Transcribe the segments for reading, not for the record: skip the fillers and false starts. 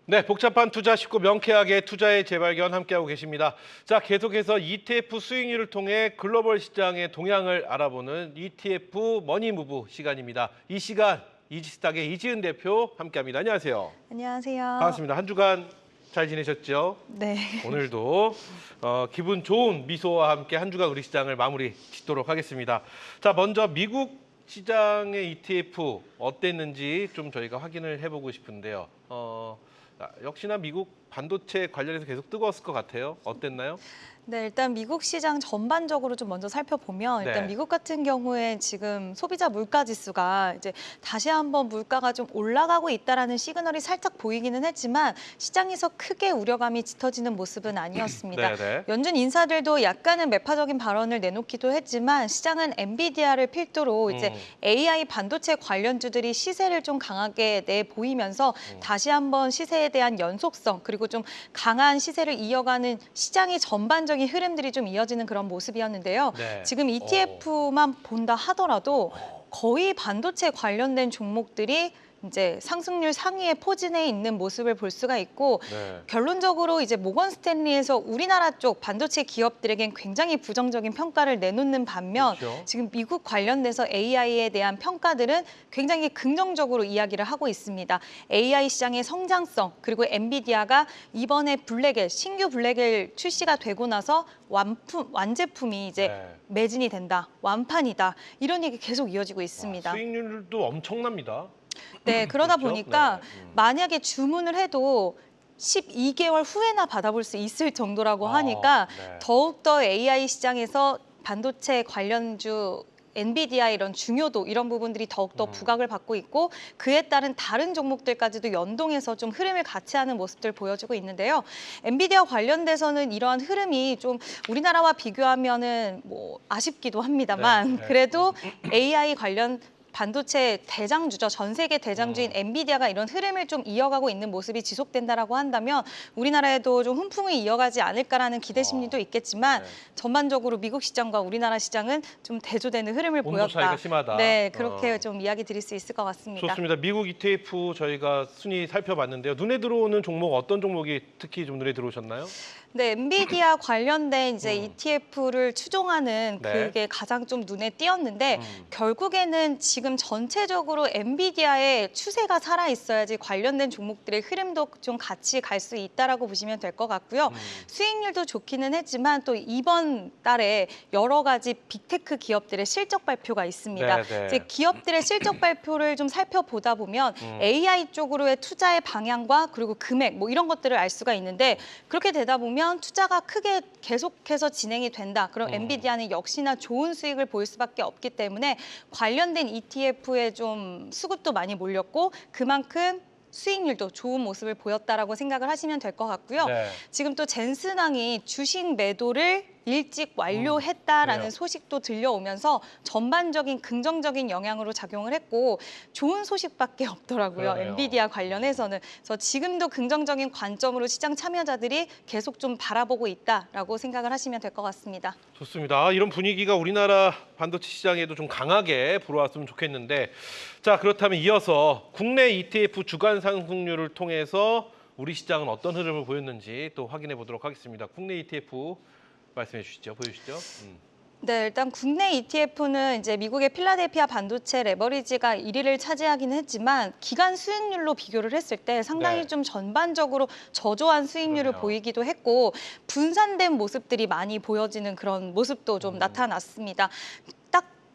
네, 복잡한 투자 쉽고 명쾌하게 투자의 재발견 함께하고 계십니다. 자, 계속해서 ETF 수익률을 통해 글로벌 시장의 동향을 알아보는 ETF 머니무브 시간입니다. 이 시간 이지스탁의 이지은 대표 함께합니다. 안녕하세요. 안녕하세요. 반갑습니다. 한 주간 잘 지내셨죠? 네. 오늘도 기분 좋은 미소와 함께 한 주간 우리 시장을 마무리 짓도록 하겠습니다. 자, 먼저 미국 시장의 ETF 어땠는지 좀 저희가 확인을 해보고 싶은데요. 역시나 미국 반도체 관련해서 계속 뜨거웠을 것 같아요. 어땠나요? 네, 일단 미국 시장 전반적으로 좀 먼저 살펴보면 일단 네. 미국 같은 경우에 지금 소비자 물가 지수가 이제 다시 한번 물가가 좀 올라가고 있다라는 시그널이 살짝 보이기는 했지만 시장에서 크게 우려감이 짙어지는 모습은 아니었습니다. 네네. 연준 인사들도 약간은 매파적인 발언을 내놓기도 했지만 시장은 엔비디아를 필두로 이제 AI 반도체 관련주들이 시세를 좀 강하게 내 보이면서 다시 한번 시세에 대한 연속성 그리고 좀 강한 시세를 이어가는 시장의 전반적인 흐름들이 좀 이어지는 그런 모습이었는데요. 네. 지금 ETF만 본다 하더라도 거의 반도체 관련된 종목들이 이제 상승률 상위에 포진해 있는 모습을 볼 수가 있고 네. 결론적으로 이제 모건 스탠리에서 우리나라 쪽 반도체 기업들에겐 굉장히 부정적인 평가를 내놓는 반면 그렇죠. 지금 미국 관련돼서 AI에 대한 평가들은 굉장히 긍정적으로 이야기를 하고 있습니다. AI 시장의 성장성 그리고 엔비디아가 이번에 블랙엘 신규 블랙엘 출시가 되고 나서 완제품이 이제 네. 매진이 된다, 완판이다 이런 얘기 계속 이어지고 있습니다. 수익률도 엄청납니다. 네, 그러다 그렇죠? 보니까 네. 만약에 주문을 해도 12개월 후에나 받아볼 수 있을 정도라고 하니까 네. 더욱더 AI 시장에서 반도체 관련주 엔비디아 이런 중요도 이런 부분들이 더욱더 부각을 받고 있고 그에 따른 다른 종목들까지도 연동해서 좀 흐름을 같이 하는 모습들 보여주고 있는데요. 엔비디아 관련돼서는 이러한 흐름이 좀 우리나라와 비교하면은 뭐 아쉽기도 합니다만 네. 그래도 AI 관련 반도체 대장주죠. 전 세계 대장주인 엔비디아가 이런 흐름을 좀 이어가고 있는 모습이 지속된다라고 한다면 우리나라에도 좀 훈풍이 이어가지 않을까라는 기대 심리도 있겠지만 네. 전반적으로 미국 시장과 우리나라 시장은 좀 대조되는 흐름을 온도 보였다. 차이가 심하다. 네, 그렇게 좀 이야기 드릴 수 있을 것 같습니다. 좋습니다. 미국 ETF 저희가 순위 살펴봤는데요. 눈에 들어오는 종목 어떤 종목이 특히 좀 눈에 들어오셨나요? 네, 엔비디아 관련된 이제 ETF를 추종하는 네. 그게 가장 좀 눈에 띄었는데 결국에는 지금 전체적으로 엔비디아의 추세가 살아 있어야지 관련된 종목들의 흐름도 좀 같이 갈 수 있다라고 보시면 될 것 같고요. 수익률도 좋기는 했지만 또 이번 달에 여러 가지 빅테크 기업들의 실적 발표가 있습니다. 네. 이제 기업들의 실적 발표를 좀 살펴보다 보면 AI 쪽으로의 투자의 방향과 그리고 금액 뭐 이런 것들을 알 수가 있는데 그렇게 되다 보면 투자가 크게 계속해서 진행이 된다. 그럼 엔비디아는 역시나 좋은 수익을 보일 수밖에 없기 때문에 관련된 ETF에 좀 수급도 많이 몰렸고 그만큼 수익률도 좋은 모습을 보였다라고 생각을 하시면 될 것 같고요. 네. 지금 또 젠슨항이 주식 매도를 일찍 완료했다라는 그래요. 소식도 들려오면서 전반적인 긍정적인 영향으로 작용을 했고 좋은 소식밖에 없더라고요. 그러네요. 엔비디아 관련해서는. 그래서 지금도 긍정적인 관점으로 시장 참여자들이 계속 좀 바라보고 있다라고 생각을 하시면 될 것 같습니다. 좋습니다. 이런 분위기가 우리나라 반도체 시장에도 좀 강하게 불어왔으면 좋겠는데 자, 그렇다면 이어서 국내 ETF 주간 상승률을 통해서 우리 시장은 어떤 흐름을 보였는지 또 확인해 보도록 하겠습니다. 국내 ETF 말씀해 주시죠. 보여주시죠. 네, 일단 국내 ETF는 이제 미국의 필라델피아 반도체 레버리지가 1위를 차지하기는 했지만 기간 수익률로 비교를 했을 때 상당히 네. 좀 전반적으로 저조한 수익률을 그러네요. 보이기도 했고 분산된 모습들이 많이 보여지는 그런 모습도 좀 나타났습니다.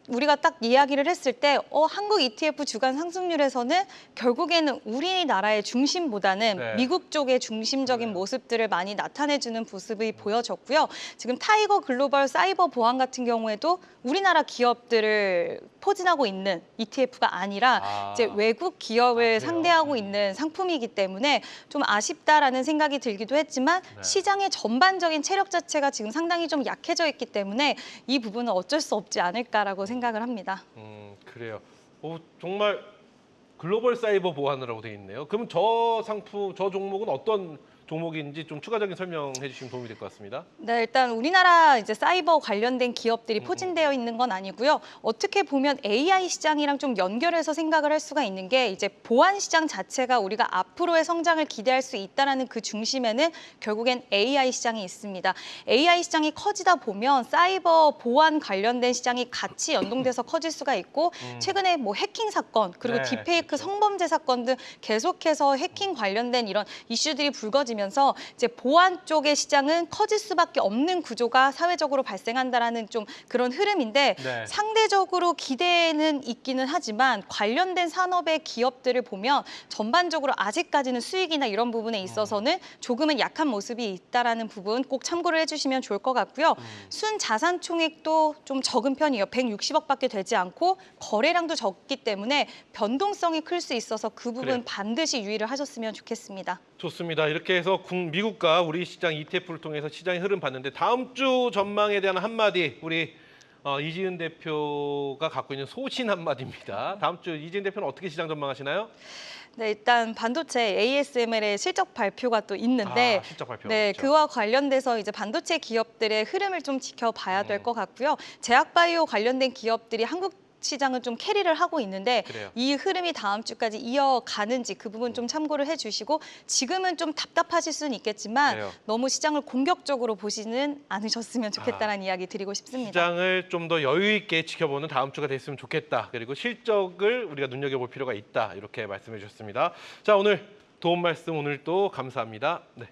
우리가 딱 이야기를 했을 때 한국 ETF 주간 상승률에서는 결국에는 우리나라의 중심보다는 네. 미국 쪽의 중심적인 그러네요. 모습들을 많이 나타내주는 모습이 보여졌고요. 지금 타이거 글로벌 사이버 보안 같은 경우에도 우리나라 기업들을 포진하고 있는 ETF가 아니라 이제 외국 기업을 그래요? 상대하고 있는 상품이기 때문에 좀 아쉽다라는 생각이 들기도 했지만 네. 시장의 전반적인 체력 자체가 지금 상당히 좀 약해져 있기 때문에 이 부분은 어쩔 수 없지 않을까라고 생각을 합니다. 그래요. 정말 글로벌 사이버 보안이라고 돼 있네요. 그럼 저 상품, 저 종목은 어떤 종목인지 좀 추가적인 설명해 주시면 도움이 될 것 같습니다. 네, 일단 우리나라 이제 사이버 관련된 기업들이 포진되어 있는 건 아니고요. 어떻게 보면 AI 시장이랑 좀 연결해서 생각을 할 수가 있는 게 이제 보안 시장 자체가 우리가 앞으로의 성장을 기대할 수 있다라는 그 중심에는 결국엔 AI 시장이 있습니다. AI 시장이 커지다 보면 사이버 보안 관련된 시장이 같이 연동돼서 커질 수가 있고 최근에 뭐 해킹 사건 그리고 네, 딥페이크 그렇죠. 성범죄 사건 등 계속해서 해킹 관련된 이런 이슈들이 불거지면서 이제 보안 쪽의 시장은 커질 수밖에 없는 구조가 사회적으로 발생한다라는 좀 그런 흐름인데 네. 상대적으로 기대는 있기는 하지만 관련된 산업의 기업들을 보면 전반적으로 아직까지는 수익이나 이런 부분에 있어서는 조금은 약한 모습이 있다라는 부분 꼭 참고를 해주시면 좋을 것 같고요. 순 자산 총액도 좀 적은 편이에요. 160억밖에 되지 않고 거래량도 적기 때문에 변동성이 클 수 있어서 그 부분 그래요. 반드시 유의를 하셨으면 좋겠습니다. 좋습니다. 이렇게 해서 미국과 우리 시장 ETF를 통해서 시장의 흐름 봤는데 다음 주 전망에 대한 한마디 우리 이지은 대표가 갖고 있는 소신 한마디입니다. 다음 주 이지은 대표는 어떻게 시장 전망하시나요? 네, 일단 반도체 ASML의 실적 발표가 또 있는데 실적 발표. 네, 그렇죠. 그와 관련돼서 이제 반도체 기업들의 흐름을 좀 지켜봐야 될 것 같고요. 제약바이오 관련된 기업들이 한국 시장은 좀 캐리를 하고 있는데 그래요. 이 흐름이 다음 주까지 이어가는지 그 부분 좀 참고를 해주시고 지금은 좀 답답하실 수는 있겠지만 그래요. 너무 시장을 공격적으로 보시는 않으셨으면 좋겠다는 이야기 드리고 싶습니다. 시장을 좀 더 여유 있게 지켜보는 다음 주가 됐으면 좋겠다. 그리고 실적을 우리가 눈여겨볼 필요가 있다. 이렇게 말씀해 주셨습니다. 자, 오늘 도움 말씀 오늘 또 감사합니다. 네.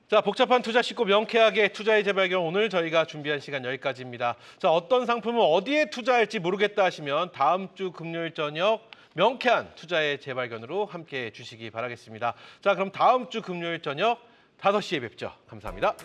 자, 복잡한 투자 쉽고 명쾌하게 투자의 재발견 오늘 저희가 준비한 시간 여기까지입니다. 자, 어떤 상품을 어디에 투자할지 모르겠다 하시면 다음 주 금요일 저녁 명쾌한 투자의 재발견으로 함께해 주시기 바라겠습니다. 자, 그럼 다음 주 금요일 저녁 5시에 뵙죠. 감사합니다.